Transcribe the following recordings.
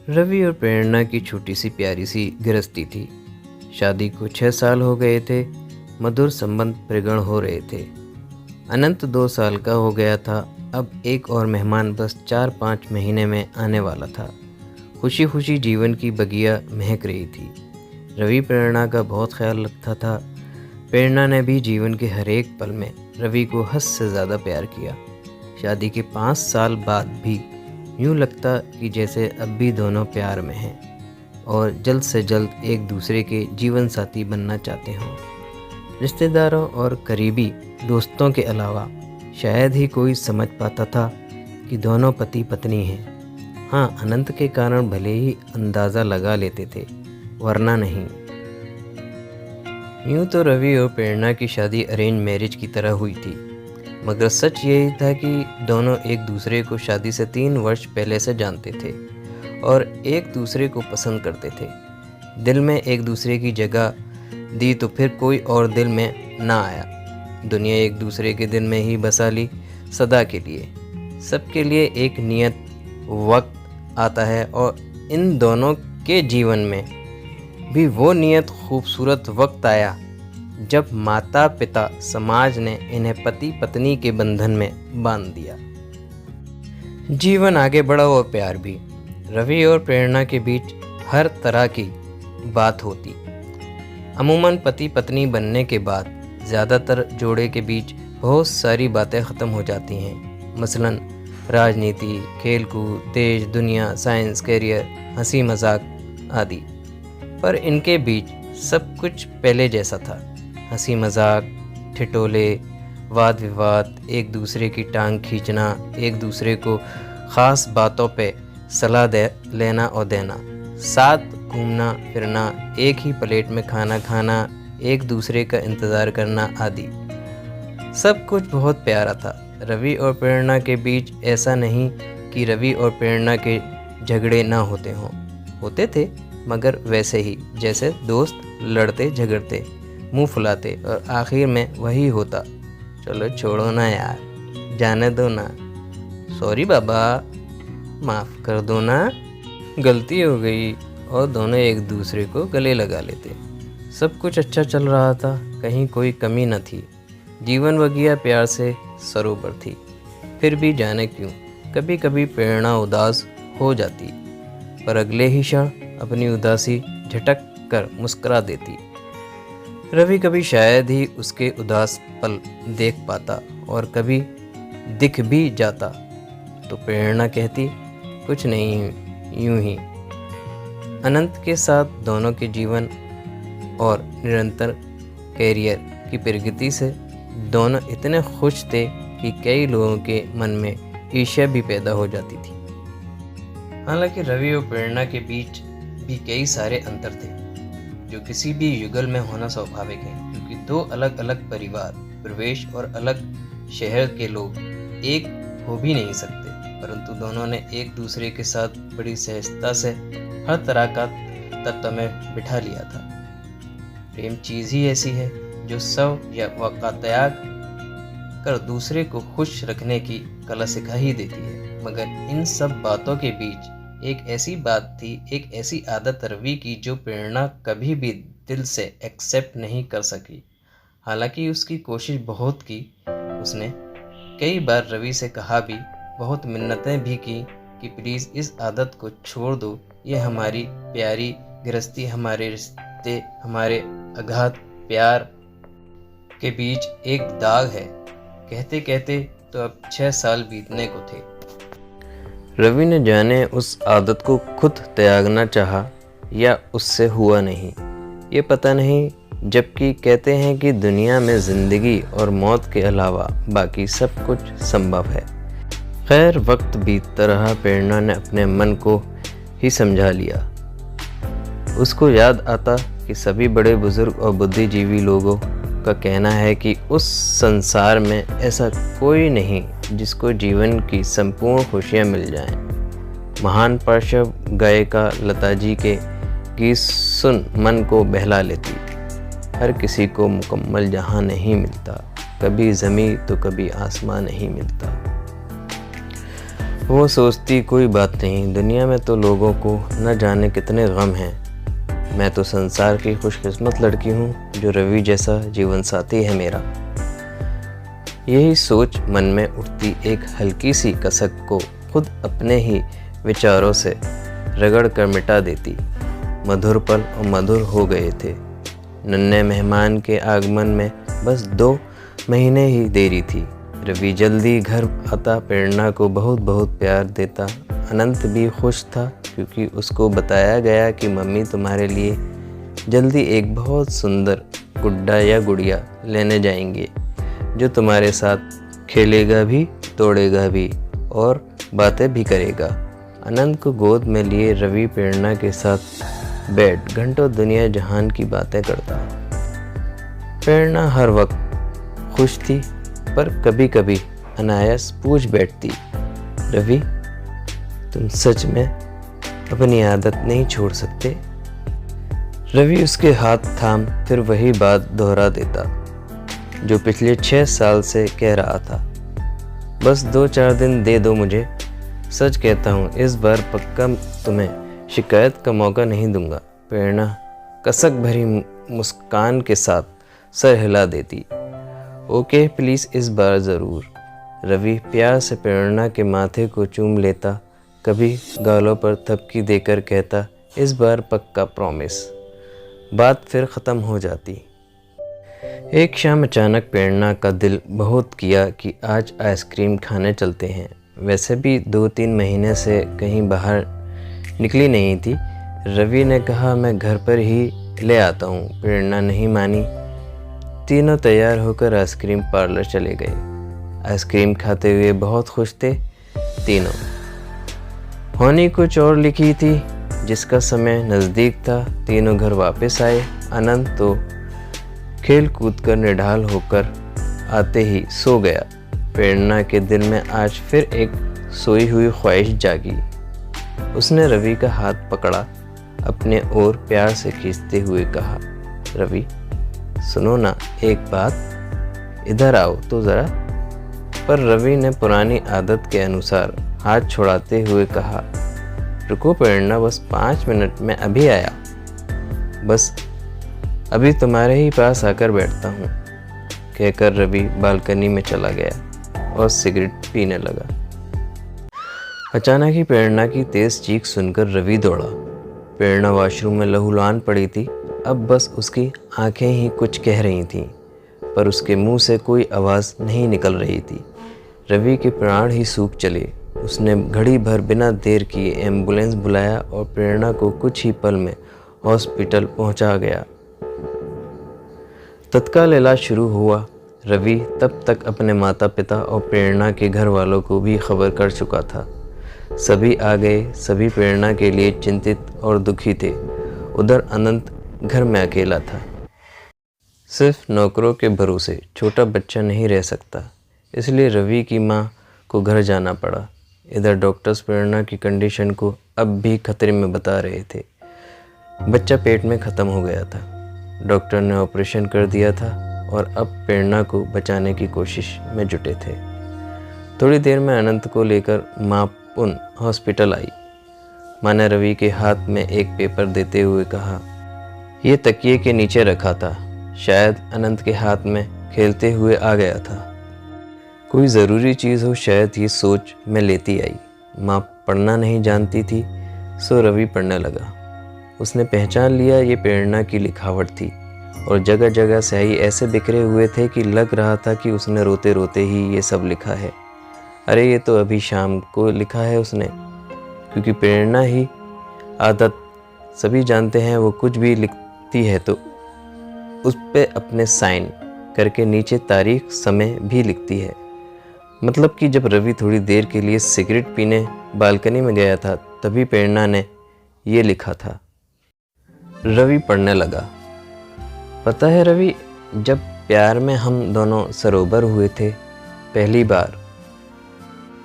रवि और प्रेरणा की छोटी सी प्यारी सी गृहस्थी थी। शादी को 6 साल हो गए थे। मधुर संबंध प्रगण हो रहे थे। अनंत 2 साल का हो गया था। अब एक और मेहमान बस 4-5 महीने में आने वाला था। खुशी खुशी जीवन की बगिया महक रही थी। रवि प्रेरणा का बहुत ख्याल रखता था। प्रेरणा ने भी जीवन के हर एक पल में रवि को हद से ज़्यादा प्यार किया। शादी के 5 साल बाद भी यूँ लगता कि जैसे अब भी दोनों प्यार में हैं और जल्द से जल्द एक दूसरे के जीवन साथी बनना चाहते हों। रिश्तेदारों और करीबी दोस्तों के अलावा शायद ही कोई समझ पाता था कि दोनों पति पत्नी हैं। हाँ, अनंत के कारण भले ही अंदाज़ा लगा लेते थे, वरना नहीं। यूँ तो रवि और प्रेरणा की शादी अरेंज मैरिज की तरह हुई थी, मगर सच यही था कि दोनों एक दूसरे को शादी से 3 वर्ष पहले से जानते थे और एक दूसरे को पसंद करते थे। दिल में एक दूसरे की जगह दी तो फिर कोई और दिल में ना आया। दुनिया एक दूसरे के दिल में ही बसा ली सदा के लिए। सबके लिए एक नियत वक्त आता है और इन दोनों के जीवन में भी वो नियत खूबसूरत वक्त आया जब माता पिता समाज ने इन्हें पति पत्नी के बंधन में बांध दिया। जीवन आगे बढ़ा और प्यार भी। रवि और प्रेरणा के बीच हर तरह की बात होती। अमूमन पति पत्नी बनने के बाद ज़्यादातर जोड़े के बीच बहुत सारी बातें ख़त्म हो जाती हैं, मसलन राजनीति, खेलकूद, देश दुनिया, साइंस, करियर, हंसी मजाक आदि। पर इनके बीच सब कुछ पहले जैसा था। हंसी मजाक, ठिठोले, वाद विवाद, एक दूसरे की टांग खींचना, एक दूसरे को ख़ास बातों पे सलाह लेना और देना, साथ घूमना फिरना, एक ही प्लेट में खाना खाना, एक दूसरे का इंतज़ार करना आदि। सब कुछ बहुत प्यारा था। रवि और प्रेरणा के बीच ऐसा नहीं कि रवि और प्रेरणा के झगड़े ना होते हों। होते थे, मगर वैसे ही जैसे दोस्त लड़ते झगड़ते, मुंह फुलाते और आखिर में वही होता, चलो छोड़ो ना यार, जाने दो ना, सॉरी बाबा, माफ़ कर दो ना, गलती हो गई, और दोनों एक दूसरे को गले लगा लेते। सब कुछ अच्छा चल रहा था, कहीं कोई कमी न थी। जीवन बगिया प्यार से सरोवर थी। फिर भी जाने क्यों कभी कभी प्रेरणा उदास हो जाती, पर अगले ही क्षण अपनी उदासी झटक कर मुस्कुरा देती। रवि कभी शायद ही उसके उदास पल देख पाता और कभी दिख भी जाता तो प्रेरणा कहती, कुछ नहीं, यूं ही। अनंत के साथ दोनों के जीवन और निरंतर कैरियर की प्रगति से दोनों इतने खुश थे कि कई लोगों के मन में ईर्ष्या भी पैदा हो जाती थी। हालांकि रवि और प्रेरणा के बीच भी कई सारे अंतर थे जो किसी भी युगल में होना स्वाभाविक है, क्योंकि 2 अलग अलग परिवार, प्रवेश और अलग शहर के लोग एक हो भी नहीं सकते, परंतु दोनों ने एक दूसरे के साथ बड़ी सहजता से हर तरह का तत्व में बिठा लिया था। प्रेम चीज़ ही ऐसी है जो सब या का त्याग कर दूसरे को खुश रखने की कला सिखा ही देती है। मगर इन सब बातों के बीच एक ऐसी बात थी, एक ऐसी आदत रवि की जो प्रेरणा कभी भी दिल से एक्सेप्ट नहीं कर सकी। हालांकि उसकी कोशिश बहुत की। उसने कई बार रवि से कहा भी, बहुत मिन्नतें भी की कि प्लीज़ इस आदत को छोड़ दो, ये हमारी प्यारी गृहस्थी, हमारे रिश्ते, हमारे अगाध प्यार के बीच एक दाग है। कहते कहते तो अब 6 साल बीतने को थे। रवि ने जाने उस आदत को खुद त्यागना चाहा या उससे हुआ नहीं, ये पता नहीं, जबकि कहते हैं कि दुनिया में ज़िंदगी और मौत के अलावा बाकी सब कुछ संभव है। खैर, वक्त बीतता रहा। प्रेरणा ने अपने मन को ही समझा लिया। उसको याद आता कि सभी बड़े बुजुर्ग और बुद्धिजीवी लोगों का कहना है कि उस संसार में ऐसा कोई नहीं जिसको जीवन की संपूर्ण खुशियाँ मिल जाएं। महान पार्श्व गायिका लता जी के गीत सुन मन को बहला लेती। हर किसी को मुकम्मल जहां नहीं मिलता, कभी ज़मीं तो कभी आसमां नहीं मिलता। वो सोचती कोई बात नहीं, दुनिया में तो लोगों को न जाने कितने गम हैं। मैं तो संसार की खुशकिस्मत लड़की हूँ जो रवि जैसा जीवन साथी है मेरा। यही सोच मन में उठती एक हल्की सी कसक को खुद अपने ही विचारों से रगड़ कर मिटा देती। मधुर पल और मधुर हो गए थे। नन्हे मेहमान के आगमन में बस 2 महीने ही देरी थी। रवि जल्दी घर आता, प्रेरणा को बहुत बहुत प्यार देता। अनंत भी खुश था क्योंकि उसको बताया गया कि मम्मी तुम्हारे लिए जल्दी एक बहुत सुंदर गुड्डा या गुड़िया लेने जाएंगे जो तुम्हारे साथ खेलेगा भी, तोड़ेगा भी और बातें भी करेगा। अनंत को गोद में लिए रवि प्रेरणा के साथ बैठ घंटों दुनिया जहान की बातें करता। प्रेरणा हर वक्त खुश थी, पर कभी कभी अनायास पूछ बैठती, रवि तुम सच में अपनी आदत नहीं छोड़ सकते? रवि उसके हाथ थाम फिर वही बात दोहरा देता जो पिछले 6 साल से कह रहा था। बस 2-4 दिन दे दो मुझे, सच कहता हूँ इस बार पक्का तुम्हें शिकायत का मौका नहीं दूंगा। प्रेरणा कसक भरी मुस्कान के साथ सर हिला देती। ओके प्लीज़, इस बार ज़रूर। रवि प्यार से प्रेरणा के माथे को चूम लेता, कभी गालों पर थपकी देकर कहता, इस बार पक्का प्रॉमिस। बात फिर ख़त्म हो जाती। एक शाम अचानक प्रेरणा का दिल बहुत किया कि आज आइसक्रीम खाने चलते हैं। वैसे भी 2-3 महीने से कहीं बाहर निकली नहीं थी। रवि ने कहा मैं घर पर ही ले आता हूँ। प्रेरणा नहीं मानी। तीनों तैयार होकर आइसक्रीम पार्लर चले गए। आइसक्रीम खाते हुए बहुत खुश थे तीनों। होनी कुछ और लिखी थी जिसका समय नज़दीक था। तीनों घर वापस आए। अनंत तो खेल कूद कर निढाल होकर आते ही सो गया। प्रेरणा के दिल में आज फिर एक सोई हुई ख्वाहिश जागी। उसने रवि का हाथ पकड़ा, अपने ओर प्यार से खींचते हुए कहा, रवि सुनो ना एक बात, इधर आओ तो ज़रा। पर रवि ने पुरानी आदत के अनुसार हाथ छुड़ाते हुए कहा, रुको प्रेरणा, बस 5 मिनट में अभी आया। बस अभी तुम्हारे ही पास आकर बैठता हूँ, कहकर रवि बालकनी में चला गया और सिगरेट पीने लगा। अचानक ही प्रेरणा की तेज़ चीख सुनकर रवि दौड़ा। प्रेरणा वॉशरूम में लहूलुहान पड़ी थी। अब बस उसकी आंखें ही कुछ कह रही थीं, पर उसके मुंह से कोई आवाज़ नहीं निकल रही थी। रवि के प्राण ही सूख चले। उसने घड़ी भर बिना देर किए एम्बुलेंस बुलाया और प्रेरणा को कुछ ही पल में हॉस्पिटल पहुंचा गया। तत्काल इलाज शुरू हुआ। रवि तब तक अपने माता पिता और प्रेरणा के घर वालों को भी खबर कर चुका था। सभी आ गए। सभी प्रेरणा के लिए चिंतित और दुखी थे। उधर अनंत घर में अकेला था। सिर्फ नौकरों के भरोसे छोटा बच्चा नहीं रह सकता, इसलिए रवि की माँ को घर जाना पड़ा। इधर डॉक्टर्स प्रेरणा की कंडीशन को अब भी खतरे में बता रहे थे। बच्चा पेट में ख़त्म हो गया था। डॉक्टर ने ऑपरेशन कर दिया था और अब प्रेरणा को बचाने की कोशिश में जुटे थे। थोड़ी देर में अनंत को लेकर माँ पुनः हॉस्पिटल आई। माँ ने रवि के हाथ में एक पेपर देते हुए कहा, ये तकिए के नीचे रखा था, शायद अनंत के हाथ में खेलते हुए आ गया था। कोई ज़रूरी चीज़ हो शायद, ये सोच में लेती आई। माँ पढ़ना नहीं जानती थी, सो रवि पढ़ने लगा। उसने पहचान लिया ये प्रेरणा की लिखावट थी और जगह जगह स्याही ऐसे बिखरे हुए थे कि लग रहा था कि उसने रोते रोते ही ये सब लिखा है। अरे ये तो अभी शाम को लिखा है उसने, क्योंकि प्रेरणा ही आदत सभी जानते हैं, वो कुछ भी लिखती है तो उस पे अपने साइन करके नीचे तारीख समय भी लिखती है। मतलब कि जब रवि थोड़ी देर के लिए सिगरेट पीने बालकनी में गया था तभी प्रेरणा ने ये लिखा था। रवि पढ़ने लगा। पता है रवि, जब प्यार में हम दोनों सरोवर हुए थे पहली बार,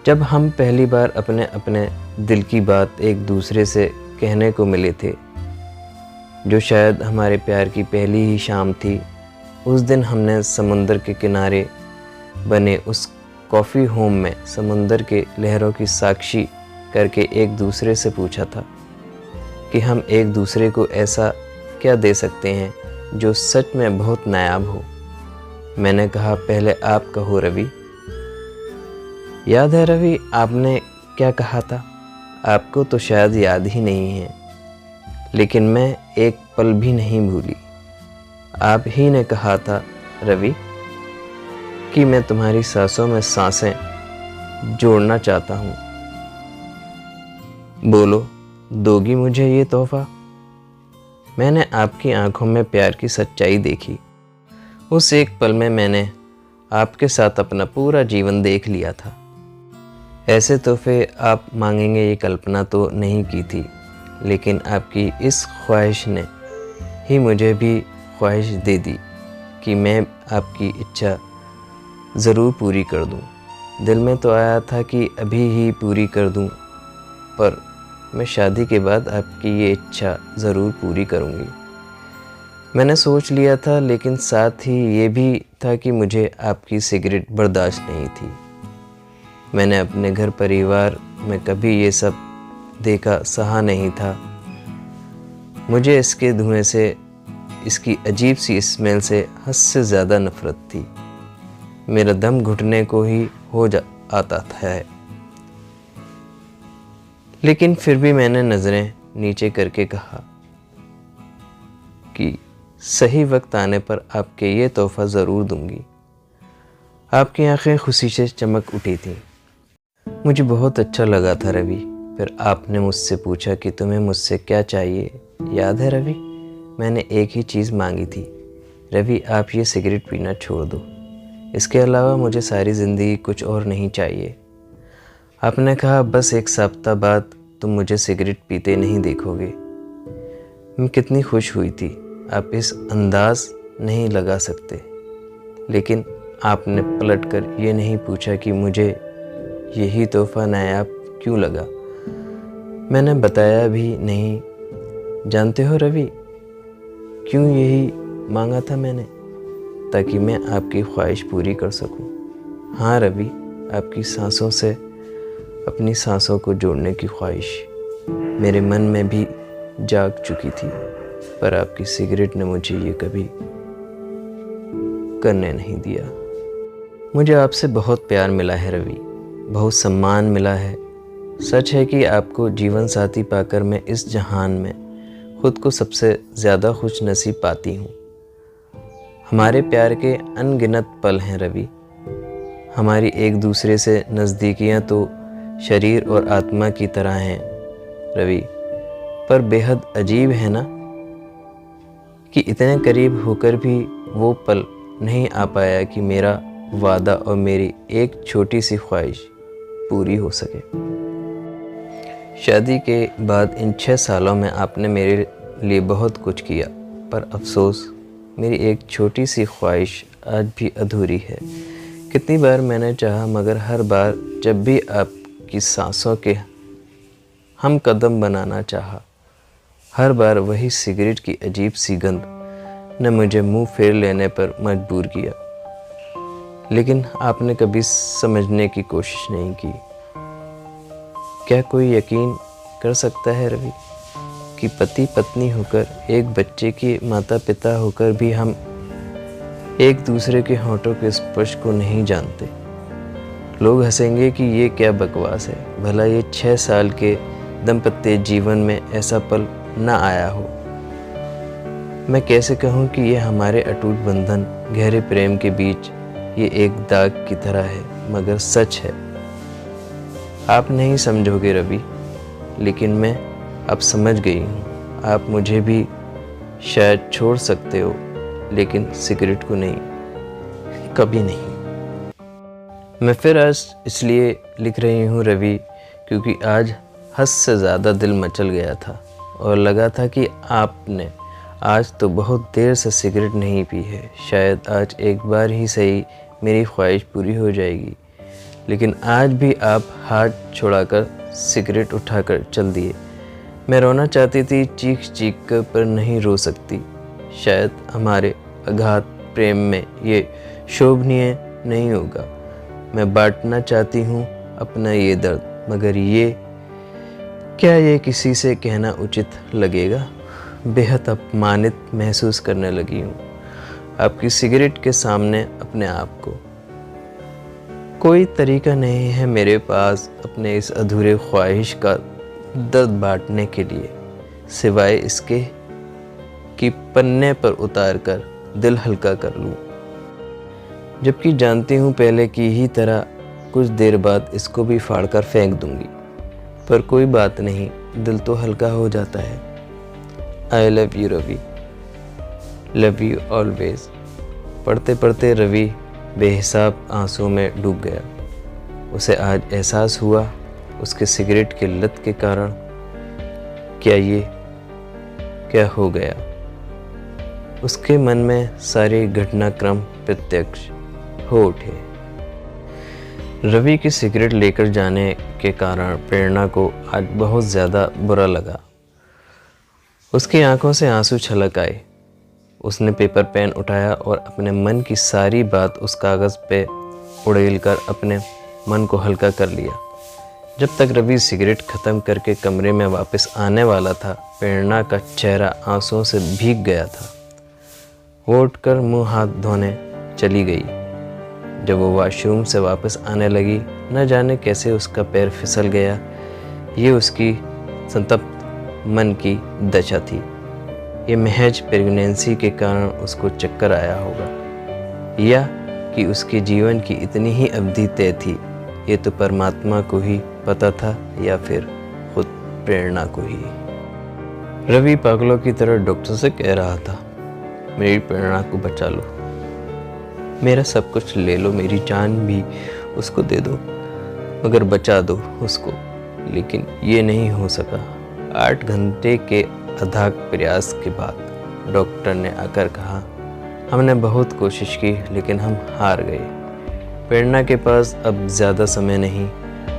जब हम पहली बार अपने अपने दिल की बात एक दूसरे से कहने को मिले थे, जो शायद हमारे प्यार की पहली ही शाम थी। उस दिन हमने समुंदर के किनारे बने उस कॉफ़ी होम में समुंदर के लहरों की साक्षी करके एक दूसरे से पूछा था कि हम एक दूसरे को ऐसा क्या दे सकते हैं जो सच में बहुत नायाब हो। मैंने कहा, पहले आप कहो रवि। याद है रवि, आपने क्या कहा था? आपको तो शायद याद ही नहीं है, लेकिन मैं एक पल भी नहीं भूली। आप ही ने कहा था रवि कि मैं तुम्हारी सांसों में सांसें जोड़ना चाहता हूँ। बोलो, दोगी मुझे ये तोहफा? मैंने आपकी आंखों में प्यार की सच्चाई देखी। उस एक पल में मैंने आपके साथ अपना पूरा जीवन देख लिया था। ऐसे तोहफे आप मांगेंगे ये कल्पना तो नहीं की थी, लेकिन आपकी इस ख्वाहिश ने ही मुझे भी ख्वाहिश दे दी कि मैं आपकी इच्छा ज़रूर पूरी कर दूं। दिल में तो आया था कि अभी ही पूरी कर दूं, पर मैं शादी के बाद आपकी ये इच्छा ज़रूर पूरी करूंगी। मैंने सोच लिया था, लेकिन साथ ही ये भी था कि मुझे आपकी सिगरेट बर्दाश्त नहीं थी। मैंने अपने घर परिवार में कभी ये सब देखा सहा नहीं था। मुझे इसके धुएं से, इसकी अजीब सी स्मेल से हद से ज़्यादा नफ़रत थी। मेरा दम घुटने को ही आता था। लेकिन फिर भी मैंने नज़रें नीचे करके कहा कि सही वक्त आने पर आपके ये तोहफ़ा ज़रूर दूंगी। आपकी आंखें खुशी से चमक उठी थीं। मुझे बहुत अच्छा लगा था रवि। फिर आपने मुझसे पूछा कि तुम्हें मुझसे क्या चाहिए। याद है रवि, मैंने एक ही चीज़ मांगी थी, रवि आप ये सिगरेट पीना छोड़ दो, इसके अलावा मुझे सारी ज़िंदगी कुछ और नहीं चाहिए। आपने कहा, बस एक सप्ताह बाद तुम मुझे सिगरेट पीते नहीं देखोगे। मैं कितनी खुश हुई थी, आप इस अंदाज नहीं लगा सकते। लेकिन आपने पलटकर ये नहीं पूछा कि मुझे यही तोहफ़ा नायाब क्यों लगा। मैंने बताया भी नहीं। जानते हो रवि, क्यों यही मांगा था मैंने? ताकि मैं आपकी ख्वाहिश पूरी कर सकूं। हाँ रवि, आपकी सांसों से अपनी सांसों को जोड़ने की ख्वाहिश मेरे मन में भी जाग चुकी थी, पर आपकी सिगरेट ने मुझे ये कभी करने नहीं दिया। मुझे आपसे बहुत प्यार मिला है रवि, बहुत सम्मान मिला है। सच है कि आपको जीवन साथी पाकर मैं इस जहान में खुद को सबसे ज़्यादा खुश नसीब पाती हूँ। हमारे प्यार के अनगिनत पल हैं रवि। हमारी एक दूसरे से नज़दीकियाँ तो शरीर और आत्मा की तरह हैं रवि, पर बेहद अजीब है ना कि इतने करीब होकर भी वो पल नहीं आ पाया कि मेरा वादा और मेरी एक छोटी सी ख्वाहिश पूरी हो सके। शादी के बाद इन 6 सालों में आपने मेरे लिए बहुत कुछ किया, पर अफसोस मेरी एक छोटी सी ख्वाहिश आज भी अधूरी है। कितनी बार मैंने चाहा, मगर हर बार जब भी आपकी सांसों के हम कदम बनाना चाहा, हर बार वही सिगरेट की अजीब सी गंध ने मुझे मुंह फेर लेने पर मजबूर किया। लेकिन आपने कभी समझने की कोशिश नहीं की। क्या कोई यकीन कर सकता है रवि कि पति पत्नी होकर, एक बच्चे के माता पिता होकर भी हम एक दूसरे के होठों के स्पर्श को नहीं जानते? लोग हंसेंगे कि ये क्या बकवास है। भला ये 6 साल के दाम्पत्य जीवन में ऐसा पल ना आया हो। मैं कैसे कहूँ कि ये हमारे अटूट बंधन, गहरे प्रेम के बीच ये एक दाग की तरह है, मगर सच है। आप नहीं समझोगे रवि, लेकिन मैं अब समझ गई हूँ। आप मुझे भी शायद छोड़ सकते हो, लेकिन सिगरेट को नहीं, कभी नहीं। मैं फिर आज इसलिए लिख रही हूँ रवि, क्योंकि आज हद से ज़्यादा दिल मचल गया था और लगा था कि आपने आज तो बहुत देर से सिगरेट नहीं पी है। शायद आज एक बार ही सही मेरी ख्वाहिश पूरी हो जाएगी। लेकिन आज भी आप हाथ छुड़ाकर सिगरेट उठाकर चल दिए। मैं रोना चाहती थी, चीख चीख कर, पर नहीं रो सकती। शायद हमारे अगाध प्रेम में ये शोभनीय नहीं होगा, मैं बांटना चाहती हूँ अपना ये दर्द, मगर क्या ये किसी से कहना उचित लगेगा? बेहद अपमानित महसूस करने लगी हूँ आपकी सिगरेट के सामने अपने आप को। कोई तरीका नहीं है मेरे पास अपने इस अधूरे ख्वाहिश का दर्द बांटने के लिए, सिवाय इसके कि पन्ने पर उतार कर दिल हल्का कर लूँ। जबकि जानती हूँ पहले की ही तरह कुछ देर बाद इसको भी फाड़कर फेंक दूंगी, पर कोई बात नहीं, दिल तो हल्का हो जाता है। I love you Ravi, love you always. पढ़ते पढ़ते रवि बेहिसाब आंसुओं में डूब गया। उसे आज एहसास हुआ उसके सिगरेट की लत के कारण क्या हो गया। उसके मन में सारे घटनाक्रम प्रत्यक्ष हो उठे। रवि की सिगरेट लेकर जाने के कारण प्रेरणा को आज बहुत ज़्यादा बुरा लगा। उसकी आंखों से आंसू छलक आए। उसने पेपर पेन उठाया और अपने मन की सारी बात उस कागज़ पे उड़ेलकर अपने मन को हल्का कर लिया। जब तक रवि सिगरेट ख़त्म करके कमरे में वापस आने वाला था, प्रेरणा का चेहरा आंसुओं से भीग गया था। वो उठकर मुंह हाथ धोने चली गई। जब वो वॉशरूम से वापस आने लगी, न जाने कैसे उसका पैर फिसल गया। ये उसकी संतप्त मन की दशा थी। ये महज प्रेगनेंसी के कारण उसको चक्कर आया होगा, या कि उसके जीवन की इतनी ही अवधि तय थी। ये तो परमात्मा को ही पता था, या फिर खुद प्रेरणा को ही। रवि पागलों की तरह डॉक्टर से कह रहा था, मेरी प्रेरणा को बचा लो, मेरा सब कुछ ले लो, मेरी जान भी उसको दे दो, मगर बचा दो उसको। लेकिन ये नहीं हो सका। 8 घंटे के अथाक प्रयास के बाद डॉक्टर ने आकर कहा, हमने बहुत कोशिश की लेकिन हम हार गए। प्रेरणा के पास अब ज़्यादा समय नहीं,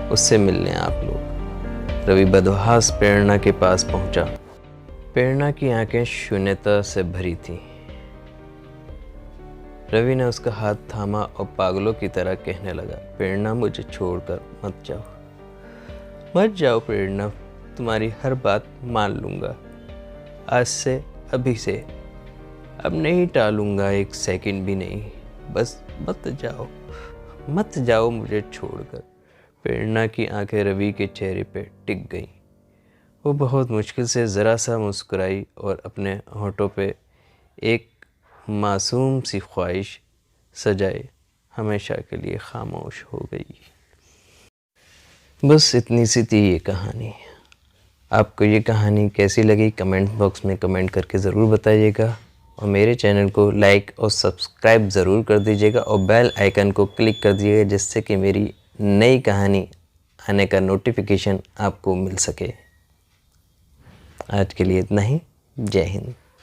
उससे मिलने आप लोग। रवि बदहवास प्रेरणा के पास पहुंचा। प्रेरणा की आंखें शून्यता से भरी थीं। रवि ने उसका हाथ थामा और पागलों की तरह कहने लगा, प्रेरणा मुझे छोड़कर मत जाओ, मत जाओ प्रेरणा, तुम्हारी हर बात मान लूँगा। आज से, अभी से, अब नहीं टालूँगा एक सेकंड भी नहीं। बस मत जाओ मुझे छोड़कर। प्रेरणा की आंखें रवि के चेहरे पे टिक गईं। वो बहुत मुश्किल से ज़रा सा मुस्कुराई और अपने होठों पे एक मासूम सी ख्वाहिश सजाए हमेशा के लिए खामोश हो गई। बस इतनी सी थी ये कहानी। आपको ये कहानी कैसी लगी कमेंट बॉक्स में कमेंट करके ज़रूर बताइएगा, और मेरे चैनल को लाइक और सब्सक्राइब ज़रूर कर दीजिएगा और बेल आइकन को क्लिक कर दीजिएगा, जिससे कि मेरी नई कहानी आने का नोटिफिकेशन आपको मिल सके। आज के लिए इतना ही। जय हिंद।